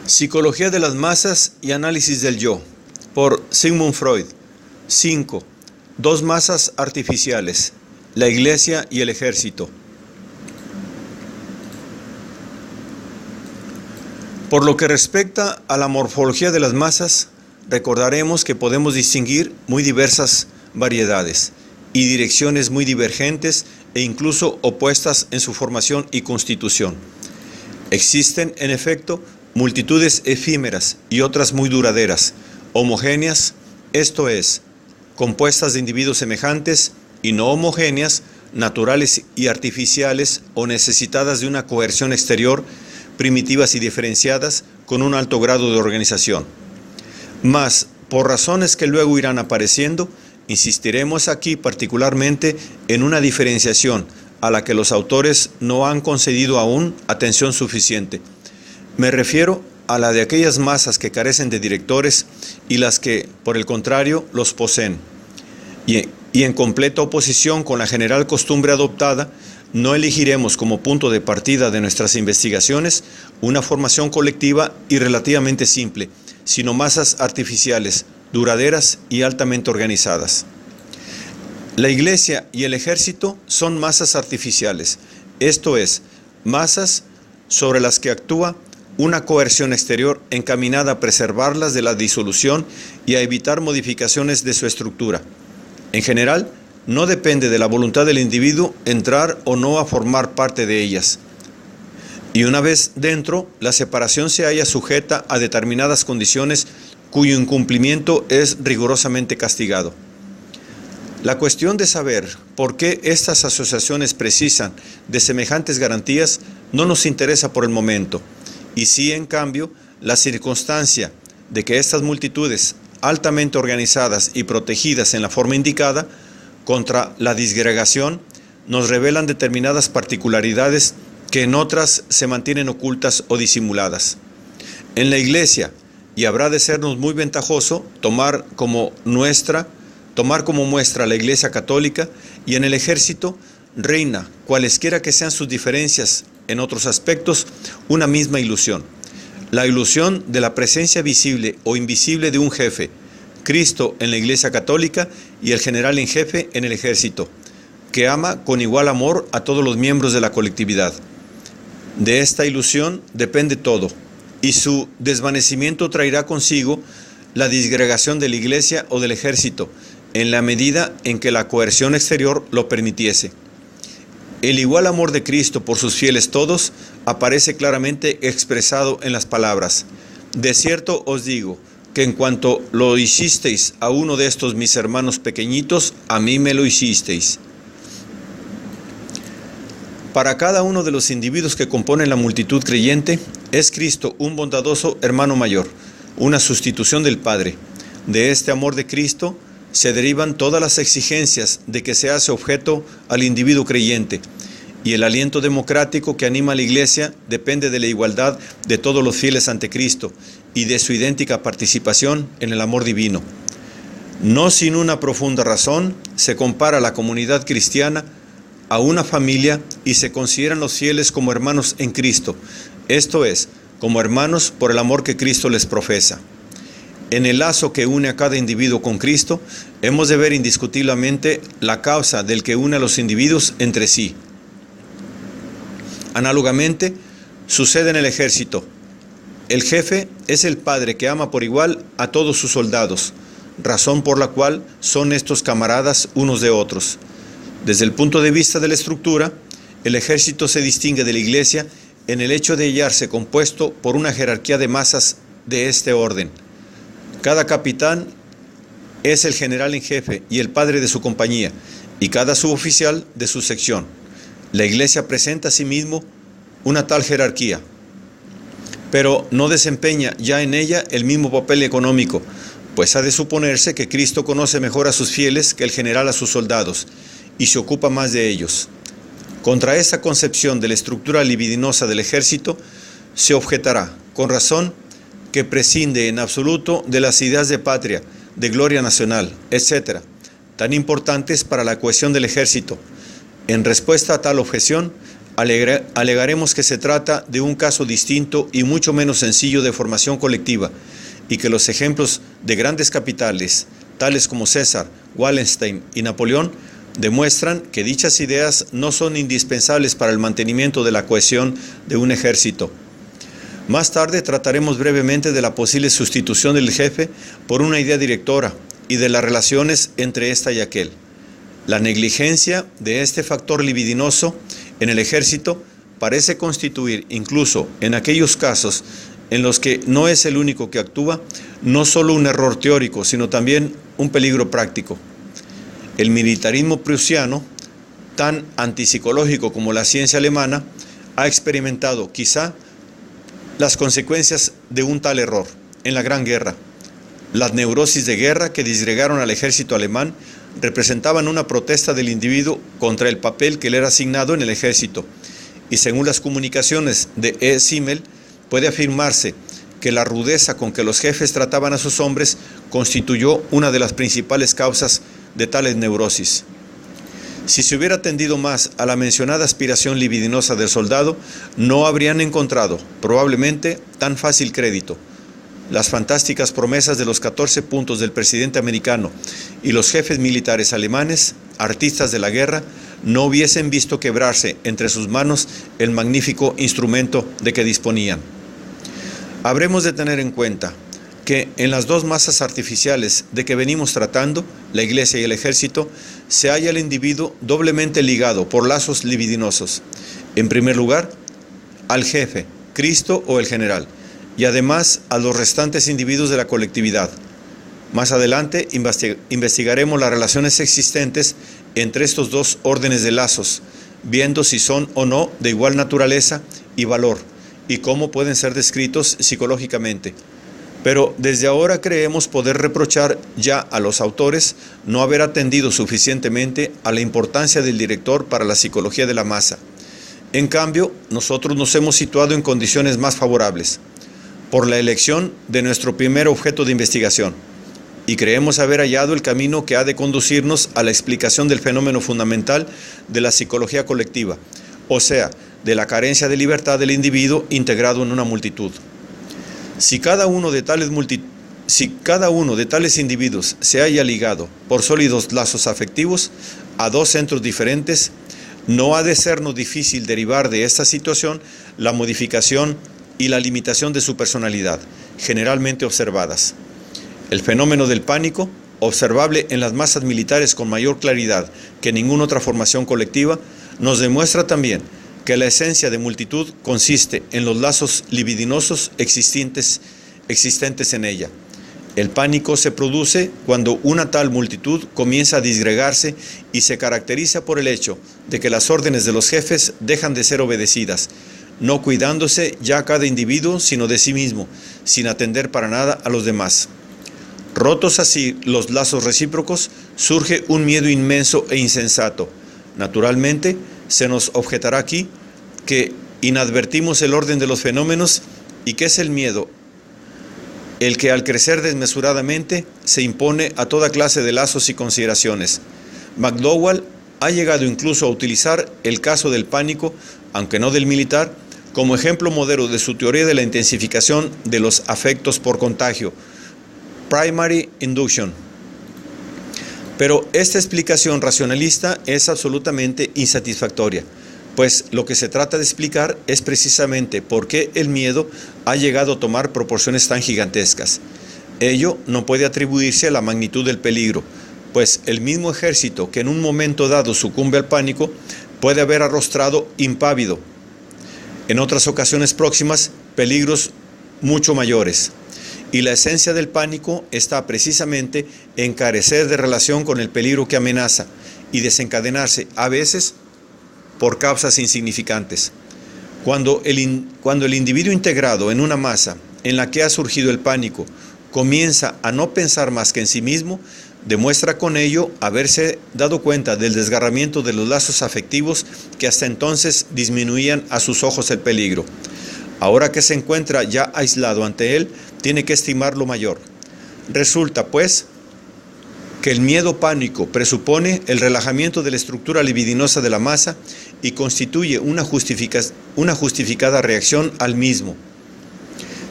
Psicología de las masas y análisis del yo, por Sigmund Freud. 5. Dos masas artificiales, la Iglesia y el ejército. Por lo que respecta a la morfología de las masas, recordaremos que podemos distinguir muy diversas variedades y direcciones muy divergentes e incluso opuestas en su formación y constitución. Existen, en efecto, multitudes efímeras y otras muy duraderas, homogéneas, esto es, compuestas de individuos semejantes, y no homogéneas, naturales y artificiales o necesitadas de una coerción exterior, primitivas y diferenciadas, con un alto grado de organización. Mas, por razones que luego irán apareciendo, insistiremos aquí particularmente en una diferenciación a la que los autores no han concedido aún atención suficiente. Me refiero a la de aquellas masas que carecen de directores y las que, por el contrario, los poseen. Y en completa oposición con la general costumbre adoptada, no elegiremos como punto de partida de nuestras investigaciones una formación colectiva y relativamente simple, sino masas artificiales, duraderas y altamente organizadas. La Iglesia y el ejército son masas artificiales, esto es, masas sobre las que actúa una coerción exterior encaminada a preservarlas de la disolución y a evitar modificaciones de su estructura. En general, no depende de la voluntad del individuo entrar o no a formar parte de ellas. Y una vez dentro, la separación se halla sujeta a determinadas condiciones cuyo incumplimiento es rigurosamente castigado. La cuestión de saber por qué estas asociaciones precisan de semejantes garantías no nos interesa por el momento, y sí, en cambio, la circunstancia de que estas multitudes, altamente organizadas y protegidas en la forma indicada, contra la disgregación, nos revelan determinadas particularidades que en otras se mantienen ocultas o disimuladas. En la Iglesia, y habrá de sernos muy ventajoso tomar como muestra la Iglesia católica, y en el ejército reina, cualesquiera que sean sus diferencias en otros aspectos, una misma ilusión. La ilusión de la presencia visible o invisible de un jefe, Cristo en la Iglesia católica y el general en jefe en el ejército, que ama con igual amor a todos los miembros de la colectividad. De esta ilusión depende todo, y su desvanecimiento traerá consigo la disgregación de la Iglesia o del ejército, en la medida en que la coerción exterior lo permitiese. El igual amor de Cristo por sus fieles todos aparece claramente expresado en las palabras: de cierto os digo, que en cuanto lo hicisteis a uno de estos mis hermanos pequeñitos, a mí me lo hicisteis. Para cada uno de los individuos que componen la multitud creyente, es Cristo un bondadoso hermano mayor, una sustitución del Padre. De este amor de Cristo se derivan todas las exigencias de que se hace objeto al individuo creyente, y el aliento democrático que anima a la Iglesia depende de la igualdad de todos los fieles ante Cristo y de su idéntica participación en el amor divino. No sin una profunda razón se compara la comunidad cristiana a una familia y se consideran los fieles como hermanos en Cristo, esto es, como hermanos por el amor que Cristo les profesa. En el lazo que une a cada individuo con Cristo, hemos de ver indiscutiblemente la causa del que une a los individuos entre sí. Análogamente, sucede en el ejército. El jefe es el padre que ama por igual a todos sus soldados, razón por la cual son estos camaradas unos de otros. Desde el punto de vista de la estructura, el ejército se distingue de la Iglesia en el hecho de hallarse compuesto por una jerarquía de masas de este orden. Cada capitán es el general en jefe y el padre de su compañía, y cada suboficial de su sección. La Iglesia presenta asimismo una tal jerarquía, pero no desempeña ya en ella el mismo papel económico, pues ha de suponerse que Cristo conoce mejor a sus fieles que el general a sus soldados, y se ocupa más de ellos. Contra esta concepción de la estructura libidinosa del ejército se objetará, con razón, que prescinde en absoluto de las ideas de patria, de gloria nacional, etc., tan importantes para la cohesión del ejército. En respuesta a tal objeción, alegaremos que se trata de un caso distinto y mucho menos sencillo de formación colectiva, y que los ejemplos de grandes capitales, tales como César, Wallenstein y Napoleón, demuestran que dichas ideas no son indispensables para el mantenimiento de la cohesión de un ejército. Más tarde trataremos brevemente de la posible sustitución del jefe por una idea directora y de las relaciones entre esta y aquel. La negligencia de este factor libidinoso en el ejército parece constituir, incluso en aquellos casos en los que no es el único que actúa, no solo un error teórico, sino también un peligro práctico. El militarismo prusiano, tan antipsicológico como la ciencia alemana, ha experimentado quizá las consecuencias de un tal error en la Gran Guerra. Las neurosis de guerra que disgregaron al ejército alemán representaban una protesta del individuo contra el papel que le era asignado en el ejército, y según las comunicaciones de E. Simmel, puede afirmarse que la rudeza con que los jefes trataban a sus hombres constituyó una de las principales causas de tales neurosis. Si se hubiera atendido más a la mencionada aspiración libidinosa del soldado, no habrían encontrado, probablemente, tan fácil crédito. Las fantásticas promesas de los 14 puntos del presidente americano y los jefes militares alemanes, artistas de la guerra, no hubiesen visto quebrarse entre sus manos el magnífico instrumento de que disponían. Habremos de tener en cuenta que en las dos masas artificiales de que venimos tratando, la Iglesia y el ejército, se halla el individuo doblemente ligado por lazos libidinosos. En primer lugar, al jefe, Cristo o el general, y además a los restantes individuos de la colectividad. Más adelante investigaremos las relaciones existentes entre estos dos órdenes de lazos, viendo si son o no de igual naturaleza y valor, y cómo pueden ser descritos psicológicamente. Pero desde ahora creemos poder reprochar ya a los autores no haber atendido suficientemente a la importancia del director para la psicología de la masa. En cambio, nosotros nos hemos situado en condiciones más favorables por la elección de nuestro primer objeto de investigación, y creemos haber hallado el camino que ha de conducirnos a la explicación del fenómeno fundamental de la psicología colectiva, o sea, de la carencia de libertad del individuo integrado en una multitud. Si cada uno de tales individuos se haya ligado por sólidos lazos afectivos a dos centros diferentes, no ha de sernos difícil derivar de esta situación la modificación y la limitación de su personalidad, generalmente observadas. El fenómeno del pánico, observable en las masas militares con mayor claridad que ninguna otra formación colectiva, nos demuestra también que la esencia de multitud consiste en los lazos libidinosos existentes en ella. El pánico se produce cuando una tal multitud comienza a disgregarse y se caracteriza por el hecho de que las órdenes de los jefes dejan de ser obedecidas, no cuidándose ya cada individuo sino de sí mismo, sin atender para nada a los demás. Rotos así los lazos recíprocos, surge un miedo inmenso e insensato. Naturalmente, se nos objetará aquí que inadvertimos el orden de los fenómenos y que es el miedo el que al crecer desmesuradamente se impone a toda clase de lazos y consideraciones. McDowell ha llegado incluso a utilizar el caso del pánico, aunque no del militar, como ejemplo modelo de su teoría de la intensificación de los afectos por contagio, Primary Induction. Pero esta explicación racionalista es absolutamente insatisfactoria, pues lo que se trata de explicar es precisamente por qué el miedo ha llegado a tomar proporciones tan gigantescas. Ello no puede atribuirse a la magnitud del peligro, pues el mismo ejército que en un momento dado sucumbe al pánico puede haber arrostrado impávido, en otras ocasiones próximas, peligros mucho mayores. Y la esencia del pánico está precisamente en carecer de relación con el peligro que amenaza y desencadenarse a veces por causas insignificantes. Cuando el individuo integrado en una masa en la que ha surgido el pánico comienza a no pensar más que en sí mismo, demuestra con ello haberse dado cuenta del desgarramiento de los lazos afectivos que hasta entonces disminuían a sus ojos el peligro. Ahora que se encuentra ya aislado ante él, tiene que estimar lo mayor. Resulta, pues, que que el miedo pánico presupone el relajamiento de la estructura libidinosa de la masa y constituye una justificada reacción al mismo,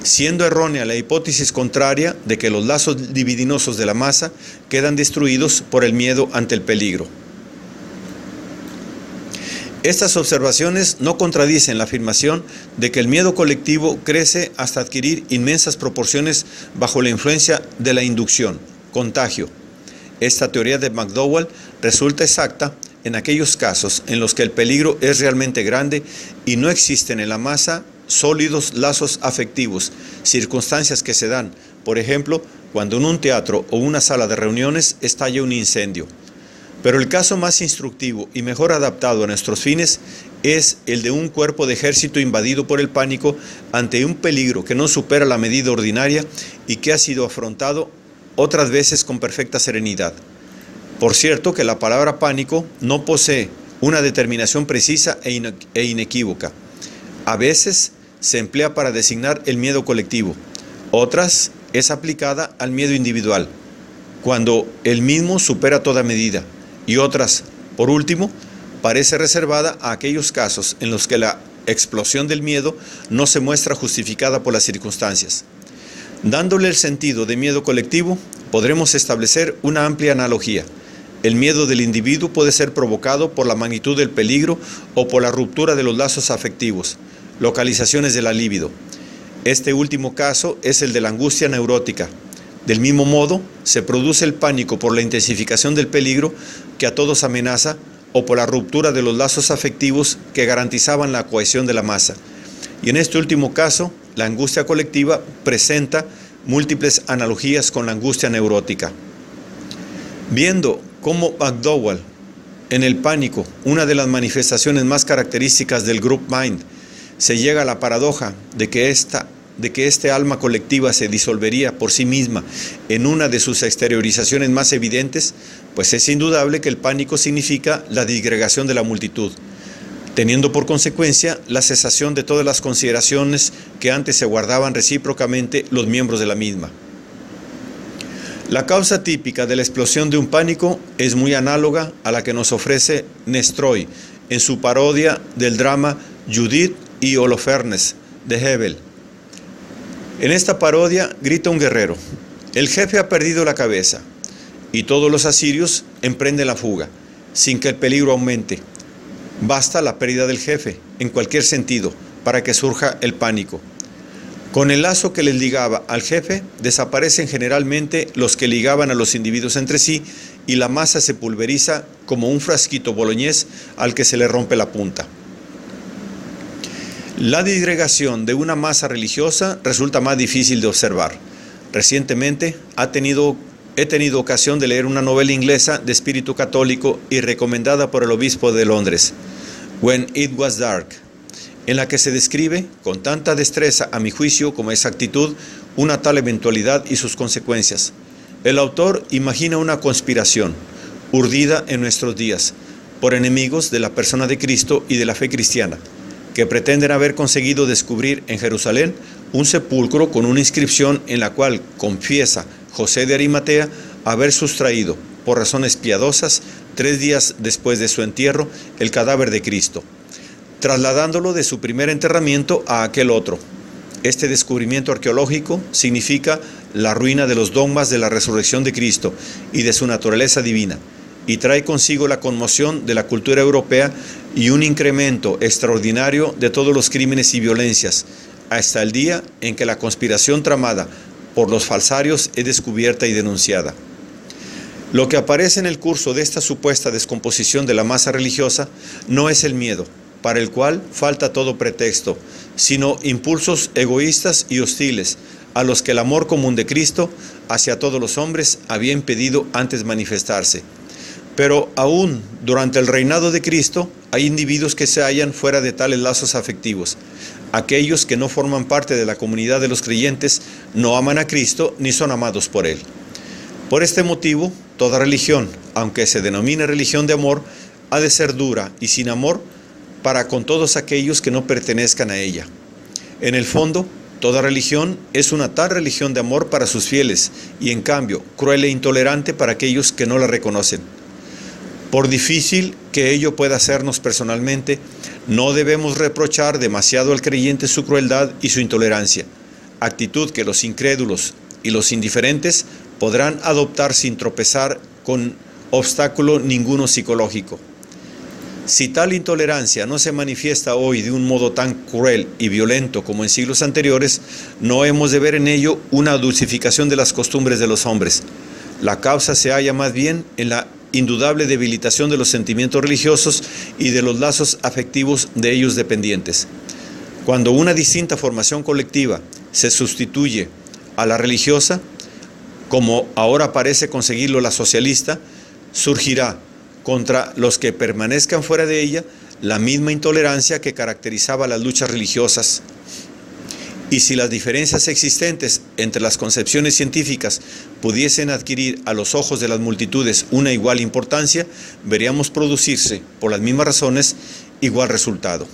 siendo errónea la hipótesis contraria de que los lazos libidinosos de la masa quedan destruidos por el miedo ante el peligro. Estas observaciones no contradicen la afirmación de que el miedo colectivo crece hasta adquirir inmensas proporciones bajo la influencia de la inducción, contagio. Esta teoría de McDowell resulta exacta en aquellos casos en los que el peligro es realmente grande y no existen en la masa sólidos lazos afectivos, circunstancias que se dan, por ejemplo, cuando en un teatro o una sala de reuniones estalla un incendio. Pero el caso más instructivo y mejor adaptado a nuestros fines es el de un cuerpo de ejército invadido por el pánico ante un peligro que no supera la medida ordinaria y que ha sido afrontado otras veces con perfecta serenidad. Por cierto que la palabra pánico no posee una determinación precisa e inequívoca. A veces se emplea para designar el miedo colectivo, otras es aplicada al miedo individual, cuando el mismo supera toda medida, y otras, por último, parece reservada a aquellos casos en los que la explosión del miedo no se muestra justificada por las circunstancias. Dándole el sentido de miedo colectivo, podremos establecer una amplia analogía. El miedo del individuo puede ser provocado por la magnitud del peligro o por la ruptura de los lazos afectivos, localizaciones de la libido. Este último caso es el de la angustia neurótica. Del mismo modo, se produce el pánico por la intensificación del peligro que a todos amenaza o por la ruptura de los lazos afectivos que garantizaban la cohesión de la masa. Y en este último caso, la angustia colectiva presenta múltiples analogías con la angustia neurótica. Viendo cómo McDowell, en el pánico, una de las manifestaciones más características del group mind, se llega a la paradoja de que este alma colectiva se disolvería por sí misma en una de sus exteriorizaciones más evidentes, pues es indudable que el pánico significa la disgregación de la multitud, teniendo por consecuencia la cesación de todas las consideraciones que antes se guardaban recíprocamente los miembros de la misma. La causa típica de la explosión de un pánico es muy análoga a la que nos ofrece Nestroy en su parodia del drama Judith y Holofernes de Hebel. En esta parodia grita un guerrero: el jefe ha perdido la cabeza, y todos los asirios emprenden la fuga, sin que el peligro aumente. Basta la pérdida del jefe, en cualquier sentido, para que surja el pánico. Con el lazo que les ligaba al jefe, desaparecen generalmente los que ligaban a los individuos entre sí, y la masa se pulveriza como un frasquito boloñés al que se le rompe la punta. La disgregación de una masa religiosa resulta más difícil de observar. Recientemente he tenido ocasión de leer una novela inglesa de espíritu católico y recomendada por el obispo de Londres, When It Was Dark, en la que se describe con tanta destreza, a mi juicio, como exactitud, una tal eventualidad y sus consecuencias. El autor imagina una conspiración, urdida en nuestros días, por enemigos de la persona de Cristo y de la fe cristiana, que pretenden haber conseguido descubrir en Jerusalén un sepulcro con una inscripción en la cual confiesa José de Arimatea haber sustraído, por razones piadosas, 3 días después de su entierro, el cadáver de Cristo, trasladándolo de su primer enterramiento a aquel otro. Este descubrimiento arqueológico significa la ruina de los dogmas de la resurrección de Cristo y de su naturaleza divina, y trae consigo la conmoción de la cultura europea y un incremento extraordinario de todos los crímenes y violencias, hasta el día en que la conspiración tramada por los falsarios es descubierta y denunciada. Lo que aparece en el curso de esta supuesta descomposición de la masa religiosa no es el miedo, para el cual falta todo pretexto, sino impulsos egoístas y hostiles, a los que el amor común de Cristo hacia todos los hombres había impedido antes manifestarse. Pero aún durante el reinado de Cristo hay individuos que se hallan fuera de tales lazos afectivos. Aquellos que no forman parte de la comunidad de los creyentes no aman a Cristo ni son amados por Él. Por este motivo, toda religión, aunque se denomine religión de amor, ha de ser dura y sin amor para con todos aquellos que no pertenezcan a ella. En el fondo, Toda religión es una tal religión de amor para sus fieles y, en cambio, cruel e intolerante para aquellos que no la reconocen. Por difícil que ello pueda hacernos personalmente, no debemos reprochar demasiado al creyente su crueldad y su intolerancia, actitud que los incrédulos y los indiferentes podrán adoptar sin tropezar con obstáculo ninguno psicológico. Si tal intolerancia no se manifiesta hoy de un modo tan cruel y violento como en siglos anteriores, no hemos de ver en ello una dulcificación de las costumbres de los hombres. La causa se halla más bien en la indudable debilitación de los sentimientos religiosos y de los lazos afectivos de ellos dependientes. Cuando una distinta formación colectiva se sustituye a la religiosa, como ahora parece conseguirlo la socialista, surgirá contra los que permanezcan fuera de ella la misma intolerancia que caracterizaba las luchas religiosas. Y si las diferencias existentes entre las concepciones científicas pudiesen adquirir a los ojos de las multitudes una igual importancia, veríamos producirse, por las mismas razones, igual resultado.